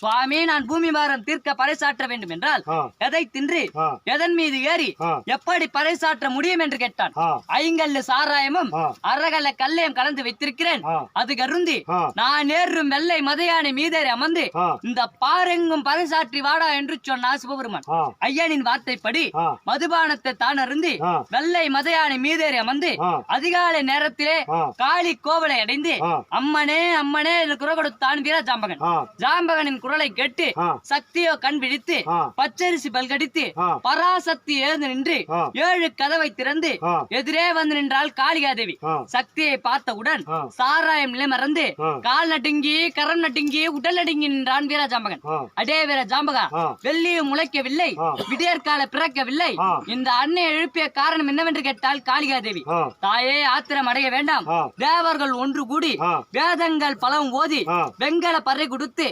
சுவாமி நான் பூமி பாரம் தீர்க்க பறைசாற்ற வேண்டும் என்றால் எதை தின்று எதன் மீது ஏறி எப்படி பறைசாற்ற முடியும் என்று கேட்டான். ஐங்கல்லு சாராயமும் அரகல்ல கல்லையும் கலந்து வைத்திருக்கிறேன், அது கருந்தி நான் ஏறும் வெள்ளை மதையானை மீதேறி அமர்ந்து இந்த பாரெங்கும் பறைசாற்றி வாடா என்று சொன்னார் சிவபெருமான். ஐயனின் வார்த்தைப்படி மதுபானத்தை தான் அருந்தி வெள்ளை மதையானை மீதேறி அமர்ந்து அதிகாலை நேரத்திலே காளி கோவலை அடைந்து அம்மனே அம்மனே என்று குரல் கொடுத்தான் வீர ஜாம்பகன். ஜாம்பகனின் குரலை கேட்டு சக்தியோ கண் விழித்து பச்சரிசி பல்கடித்து பராசக்தி எழுந்து நின்று 7 கதவை திறந்து எதிரே வந்து நின்றாள் காளிகாதேவி. சக்தியை பார்த்தவுடன் சாராயம் நிலை மறந்து கால் நடுங்கி கரம் நடுங்கி உடல் நடுங்கி நின்றான் வீர ஜாம்பகன். அடே வீர ஜாம்பகா, வெள்ளியும் முளைக்கவில்லை, விடியற்கால பிறக்கவில்லை, இந்த அன்னை எழுப்பிய காரணம் என்னவென்று கேட்டால் காளிகாதேவி. தாயே ஆத்திரம் அடைய வேண்டாம், தேவர்கள் ஒன்று கூடி வேதங்கள் பலவும் ஓதி வெங்கல பறை கொடுத்து